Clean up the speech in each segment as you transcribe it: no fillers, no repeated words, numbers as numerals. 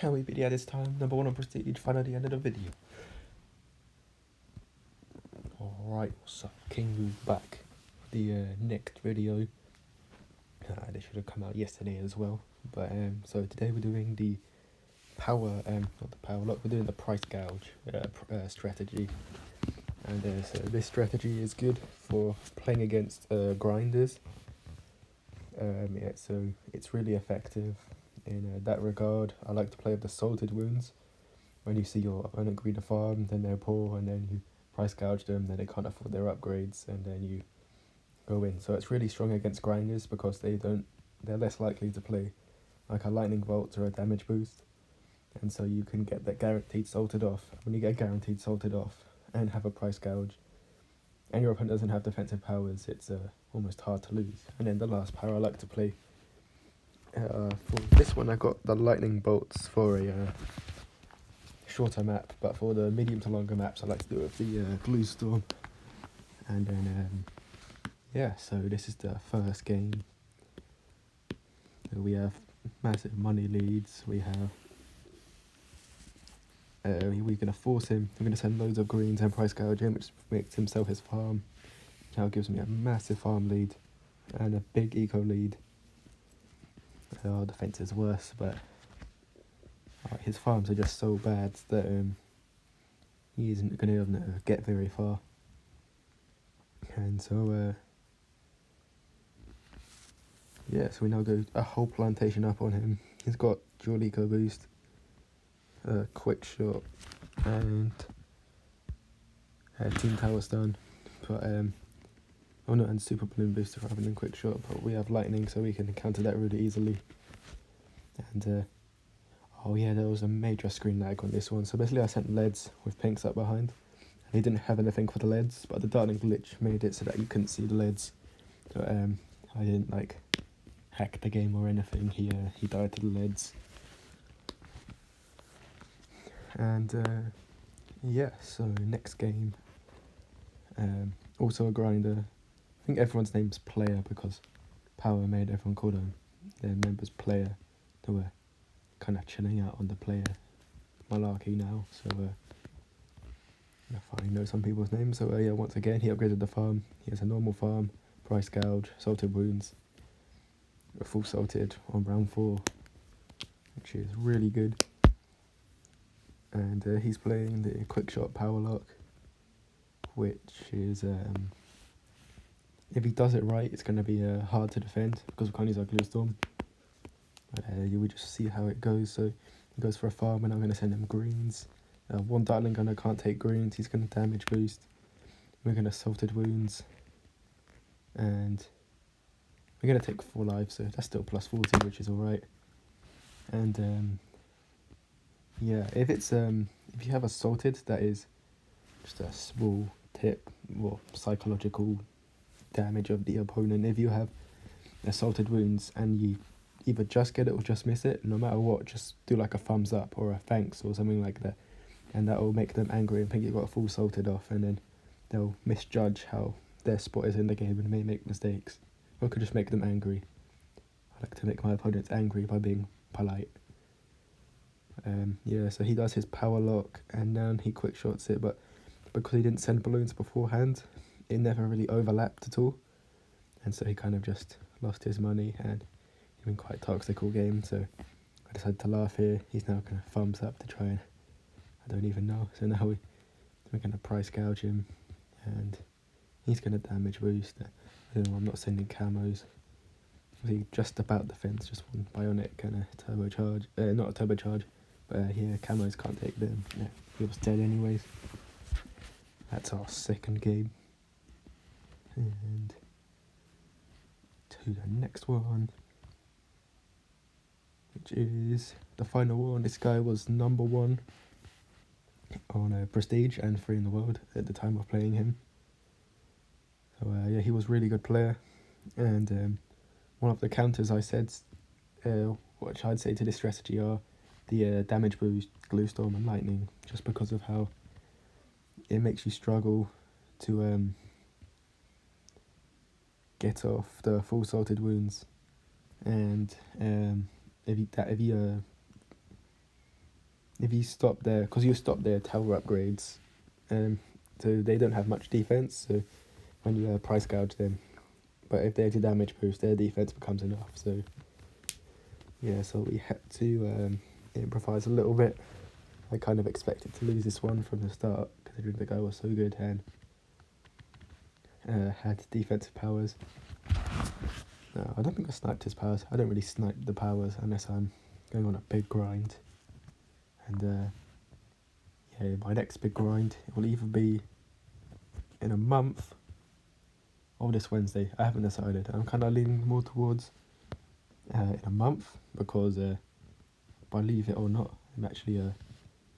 How we video this time, number 1 on Prestige, finally end of the video. Alright, what's up? King Gouge back. The next video. They should have come out yesterday as well. But so today we're doing the not the power lock, we're doing the price gouge strategy. And so this strategy is good for playing against grinders. So it's really effective in that regard. I like to play with the salted wounds. When you see your opponent agree to farm, then they're poor, and then you price gouge them, then they can't afford their upgrades, and then you go in. So it's really strong against grinders because they're less likely to play like a lightning bolt or a damage boost, and so you can get that guaranteed salted off. When you get guaranteed salted off and have a price gouge, and your opponent doesn't have defensive powers, it's almost hard to lose. And then the last power I like to play, for this one I got the lightning bolts for a shorter map, but for the medium to longer maps I like to do it with the glue storm. And then so this is the first game. We have massive money leads. We have we're gonna force him. We're gonna send loads of greens and price gouge him, which makes him sell his farm. Now gives me a massive farm lead and a big eco lead. Our defense is worse, but his farms are just so bad that he isn't going to get very far. And so so we now go a whole plantation up on him. He's got dual eco boost, quick shot, and team tower stun, but and super balloon booster rather than quick shot. But we have lightning, so we can counter that really easily. And there was a major screen lag on this one. So basically I sent leads with pinks up behind, and he didn't have anything for the leads, but the darting glitch made it so that you couldn't see the leads. So I didn't hack the game or anything. He died to the leads. And so next game, also a grinder. I think everyone's name's Player because Power made everyone call their members Player. They were kind of chilling out on the Player malarkey now, so I finally know some people's names. So once again he upgraded the farm. He has a normal farm, price gouge, salted wounds, full salted on round 4, which is really good. And he's playing the quick shot power lock, which is if he does it right, it's going to be hard to defend because we can't use our glue storm. You will just see how it goes. So he goes for a farm, and I'm going to send him greens. One dartling gunner can't take greens. He's going to damage boost. We're going to salted wounds, and we're going to take 4 lives. So that's still plus 40, which is all right. And if it's if you have a salted, that is just a small tip or psychological damage of the opponent. If you have salted wounds and you either just get it or just miss it, no matter what, just do like a thumbs up or a thanks or something like that, and that will make them angry and think you got a full salted off, and then they'll misjudge how their spot is in the game and may make mistakes, or it could just make them angry. I like to make my opponents angry by being polite. So he does his power lock, and then he quick shots it, but because he didn't send balloons beforehand, it never really overlapped at all, and so he kind of just lost his money, and he's been quite toxic all game. So I decided to laugh here. He's now going to thumbs up to try and, I don't even know. So now we're going to price gouge him, and he's going to damage boost. I'm not sending camos. He just about defense, just one bionic and a turbocharge. Not a turbocharge, but camos can't take them. Yeah, he was dead anyways. That's our second game. And to the next one, which is the final one. This guy was number 1 on Prestige and 3 in the world at the time of playing him. So he was a really good player, and one of the counters I said, which I'd say to this strategy, are the damage boost, glue storm and lightning, just because of how it makes you struggle to get off the full salted wounds. And if you if you stop their, because you stop their tower upgrades, so they don't have much defense. So when you price gouge them, but if they have a damage boost, their defense becomes enough. So yeah, so we had to improvise a little bit. I kind of expected to lose this one from the start, considering the guy was so good and had defensive powers. No, I don't think I sniped his powers. I don't really snipe the powers unless I'm going on a big grind. And yeah, my next big grind, it will either be in a month or this Wednesday. I haven't decided. I'm kind of leaning more towards in a month, because believe it or not, I'm actually a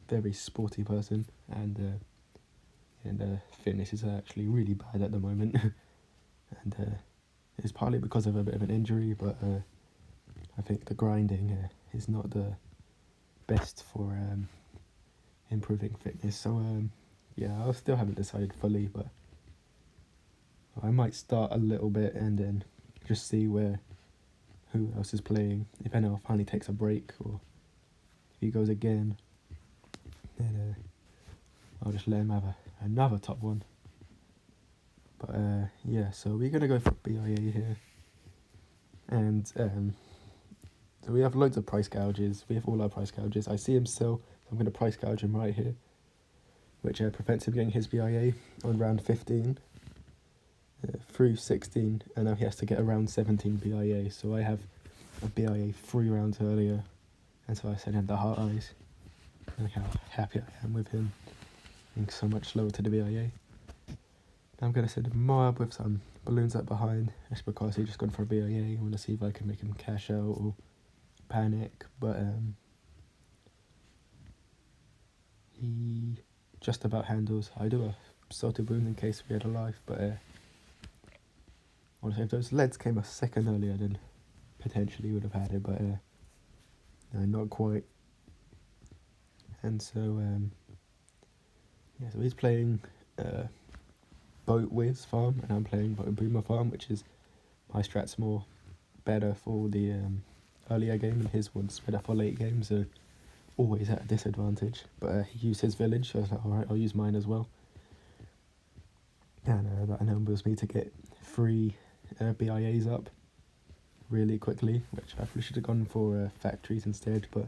very sporty person, and fitness is actually really bad at the moment. And it's partly because of a bit of an injury, but I think the grinding is not the best for improving fitness. So yeah, I still haven't decided fully, but I might start a little bit and then just see who else is playing. If anyone finally takes a break, or if he goes again, then I'll just let him have another top one. But yeah, so we're gonna go for BIA here, and so we have loads of price gouges. We have all our price gouges. I see him still, so I'm gonna price gouge him right here, which prevents him getting his BIA on round 15 through 16, and now he has to get around 17 BIA. So I have a BIA 3 rounds earlier, and so I sent him the heart eyes. Look how happy I am with him being so much slower to the BIA. Now I'm going to send him Moab with some balloons up behind, just because he just gone for a BIA. I want to see if I can make him cash out or panic, but he just about handles. I do a salted wound in case we had a life, but honestly, if those leads came a second earlier, then potentially would have had it, but no, not quite. And so yeah, so he's playing Boat Wiz farm, and I'm playing Boat Boomer farm, which is my strat's more better for the earlier game, and his one's better for late game, so always at a disadvantage. But he used his village, so I was like, alright, I'll use mine as well. And that enables me to get 3 BIAs up really quickly, which I probably should have gone for factories instead, but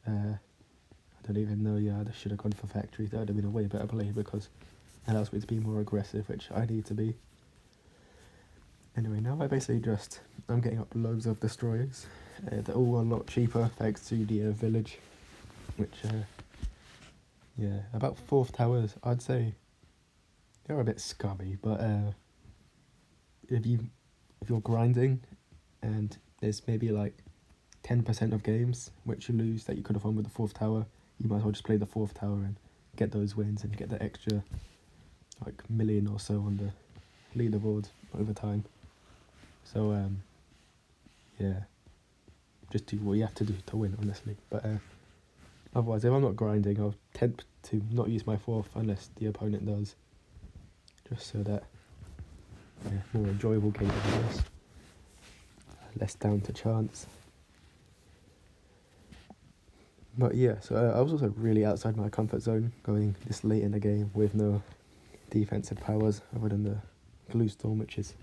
I don't even know. Yeah, I should have gone for factories. That would have been a way better play, because it allows me to be more aggressive, which I need to be. Anyway, now I'm getting up loads of destroyers. They're all a lot cheaper thanks to the village, which yeah, about 4th towers, I'd say they're a bit scummy, but if you're grinding and there's maybe like 10% of games which you lose that you could have won with the 4th tower, you might as well just play the 4th tower and get those wins and get the extra like million or so on the leaderboard over time. So yeah, just do what you have to do to win, honestly. But otherwise, if I'm not grinding, I'll tend to not use my 4th unless the opponent does, just so that more enjoyable game, I guess. Less down to chance. But yeah, so I was also really outside my comfort zone going this late in the game with no defensive powers other than the glue storm, which is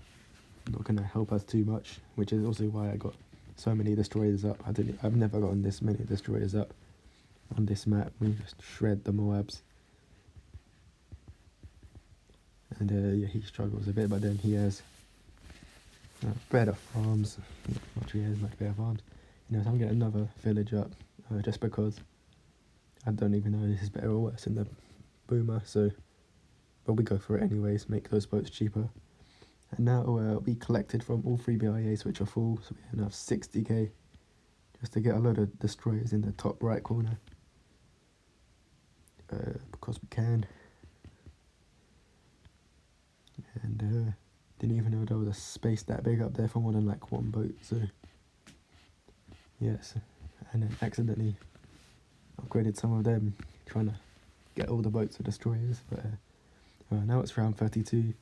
not going to help us too much, which is also why I got so many destroyers up. I've never gotten this many destroyers up on this map. We just shred the Moabs. And yeah, he struggles a bit, but then he has better farms. Much better farms. You know, so I'm getting another village up, just because I don't even know if this is better or worse in the boomer. So, but we go for it anyways. Make those boats cheaper. And now we collected from all 3 BIAs, which are full, so we have 60k just to get a load of destroyers in the top right corner, because we can. And didn't even know there was a space that big up there for more than like 1 boat, so yes. And then accidentally upgraded some of them, trying to get all the boats of destroyers. But now it's round 32,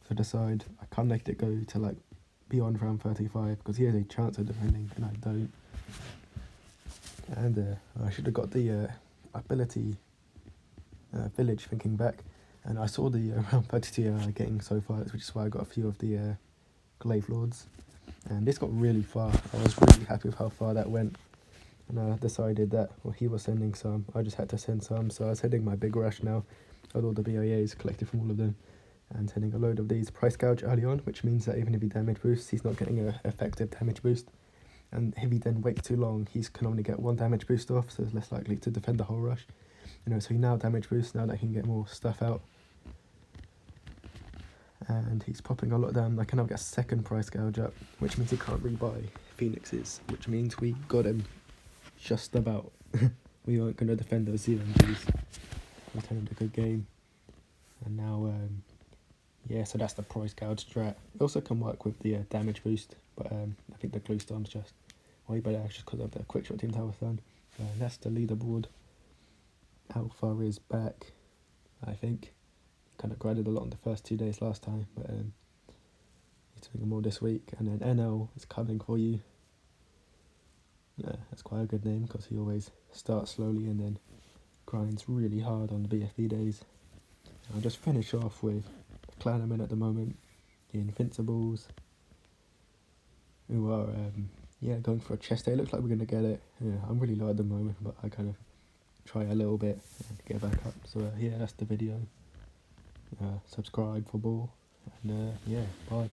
so decide I can't let it go to like beyond round 35, because he has a chance of defending and I don't. And I should have got the ability village thinking back, and I saw the round 32 getting so far, which is why I got a few of the glaive lords, and this got really far. I was really happy with how far that went, and I decided that, well, he was sending some, I just had to send some, so I was heading my big rush now. Got all the BIAs collected from all of them, and sending a load of these price gouge early on, which means that even if he damage boosts, he's not getting an effective damage boost. And if he then waits too long, he can only get 1 damage boost off, so it's less likely to defend the whole rush. So he now damage boosts, now that he can get more stuff out. And he's popping a lot down. I can now get a second price gouge up, which means he can't rebuy Phoenixes, which means we got him just about. We weren't going to defend those ZMGs. We turned a good game. And now, yeah, so that's the price gouge strat. It also can work with the damage boost, but I think the glue storm's just way better just because of the quick shot team tower thun. That's the leaderboard. Alpha is back, I think. Kind of grinded a lot in the first 2 days last time, but he's doing more this week. And then NL is coming for you. Yeah, that's quite a good name because he always starts slowly and then grinds really hard on the BFB days. I'll just finish off with the clan I'm in at the moment, the Invincibles, who are going for a chest day. It looks like we're going to get it. Yeah, I'm really low at the moment, but I kind of try a little bit and get back up. So yeah, that's the video. Subscribe for more, and yeah, bye.